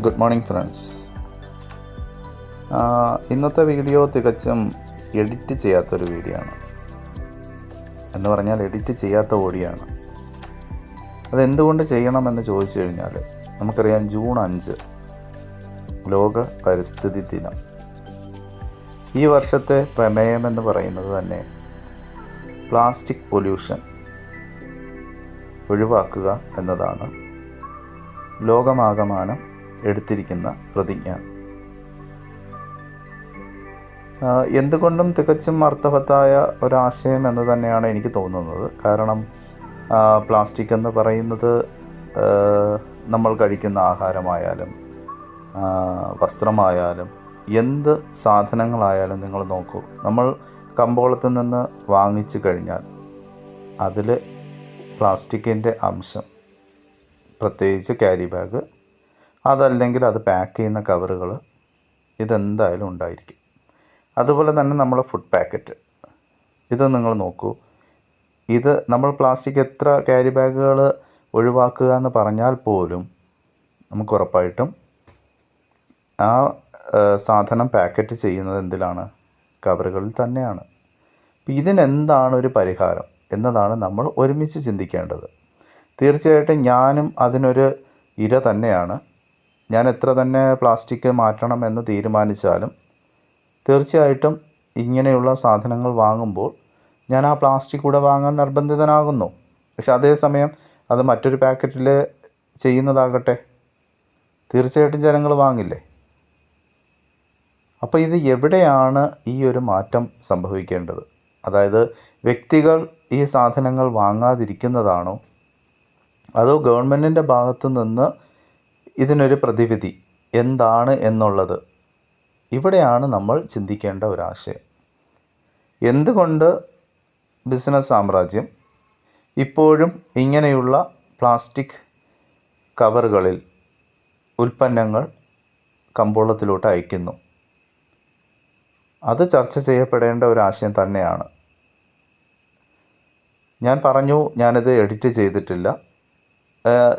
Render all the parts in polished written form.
Good morning friends. ഇന്നത്തെ video തികച്ചും edit ചെയ്യാത്തൊരു വീഡിയോ ആണ്. എന്ന് പറഞ്ഞാൽ എഡിറ്റ് ചെയ്യാത്ത ഓഡിയാണ്. അതെന്തുകൊണ്ട് ചെയ്യണമെന്ന് ചോദിച്ചു കഴിഞ്ഞാൽ നമുക്കറിയാം, ജൂൺ 5 ലോക പരിസ്ഥിതി ദിനം. ഈ വർഷത്തെ പ്രമേയം എന്ന് പറയുന്നത് തന്നെ പ്ലാസ്റ്റിക് പൊല്യൂഷൻ ഒഴിവാക്കുക എന്നതാണ് ലോകമാകമാനം എടുത്തിരിക്കുന്ന പ്രതിജ്ഞ. എന്തുകൊണ്ടും തികച്ചും അർത്ഥവത്തായ ഒരാശയം എന്ന് തന്നെയാണ് എനിക്ക് തോന്നുന്നത്. കാരണം പ്ലാസ്റ്റിക് എന്ന് പറയുന്നത് നമ്മൾ കഴിക്കുന്ന ആഹാരമായാലും വസ്ത്രമായാലും എന്ത് സാധനങ്ങളായാലും നിങ്ങൾ നോക്കൂ, നമ്മൾ കമ്പോളത്തിൽ നിന്ന് വാങ്ങിച്ചു കഴിഞ്ഞാൽ അതിൽ പ്ലാസ്റ്റിക്കിൻ്റെ അംശം, പ്രത്യേകിച്ച് ക്യാരി ബാഗ്, അതല്ലെങ്കിൽ അത് പാക്ക് ചെയ്യുന്ന കവറുകൾ, ഇതെന്തായാലും ഉണ്ടായിരിക്കും. അതുപോലെ തന്നെ നമ്മൾ ഫുഡ് പാക്കറ്റ്, ഇത് നിങ്ങൾ നോക്കൂ. ഇത് നമ്മൾ പ്ലാസ്റ്റിക് എത്ര ക്യാരി ബാഗുകൾ ഒഴിവാക്കുക എന്ന് പറഞ്ഞാൽ പോലും നമുക്ക് ഉറപ്പായിട്ടും ആ സാധനം പാക്കറ്റ് ചെയ്യുന്നത് എന്തിലാണ്? കവറുകളിൽ തന്നെയാണ്. ഇതിനെന്താണ് ഒരു പരിഹാരം എന്നതാണ് നമ്മൾ ഒരുമിച്ച് ചിന്തിക്കേണ്ടത്. തീർച്ചയായിട്ടും ഞാനും അതിനൊരു ഇര തന്നെയാണ്. ഞാൻ എത്ര തന്നെ പ്ലാസ്റ്റിക് മാറ്റണം എന്ന് തീരുമാനിച്ചാലും തീർച്ചയായിട്ടും ഇങ്ങനെയുള്ള സാധനങ്ങൾ വാങ്ങുമ്പോൾ ഞാൻ ആ പ്ലാസ്റ്റിക് കൂടെ വാങ്ങാൻ നിർബന്ധിതനാകുന്നു. പക്ഷെ അതേസമയം അത് മറ്റൊരു പാക്കറ്റിൽ ചെയ്യുന്നതാകട്ടെ, തീർച്ചയായിട്ടും ജനങ്ങൾ വാങ്ങില്ലേ? അപ്പോൾ ഇത് എവിടെയാണ് ഈ ഒരു മാറ്റം സംഭവിക്കേണ്ടത്? അതായത് വ്യക്തികൾ ഈ സാധനങ്ങൾ വാങ്ങാതിരിക്കുന്നതാണോ, അതോ ഗവൺമെൻറ്റിൻ്റെ ഭാഗത്തു നിന്ന് ഇതിനൊരു പ്രതിവിധി എന്താണ് എന്നുള്ളത്? ഇവിടെയാണ് നമ്മൾ ചിന്തിക്കേണ്ട ഒരാശയം. എന്തുകൊണ്ട് ബിസിനസ് സാമ്രാജ്യം ഇപ്പോഴും ഇങ്ങനെയുള്ള പ്ലാസ്റ്റിക് കവറുകളിൽ ഉൽപ്പന്നങ്ങൾ കമ്പോളത്തിലോട്ട് അയക്കുന്നു? അത് ചർച്ച ചെയ്യപ്പെടേണ്ട ഒരാശയം തന്നെയാണ്. ഞാൻ പറഞ്ഞു, ഞാനിത് എഡിറ്റ് ചെയ്തിട്ടില്ല.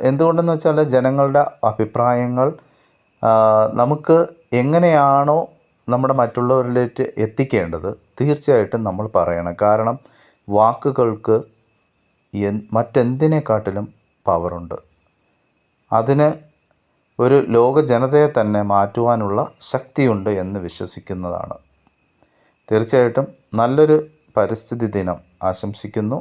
എന്തുകൊണ്ടെന്ന് വെച്ചാൽ ജനങ്ങളുടെ അഭിപ്രായങ്ങൾ നമുക്ക് എങ്ങനെയാണോ നമ്മുടെ മറ്റുള്ളവരിലേക്ക് എത്തിക്കേണ്ടത് തീർച്ചയായിട്ടും നമ്മൾ പറയണം. കാരണം വാക്കുകൾക്ക് മറ്റെന്തിനേക്കാട്ടിലും പവറുണ്ട്. അതിന് ഒരു ലോക ജനതയെ തന്നെ മാറ്റുവാനുള്ള ശക്തിയുണ്ട് എന്ന് വിശ്വസിക്കുന്നതാണ്. തീർച്ചയായിട്ടും നല്ലൊരു പരിസ്ഥിതി ദിനം ആശംസിക്കുന്നു.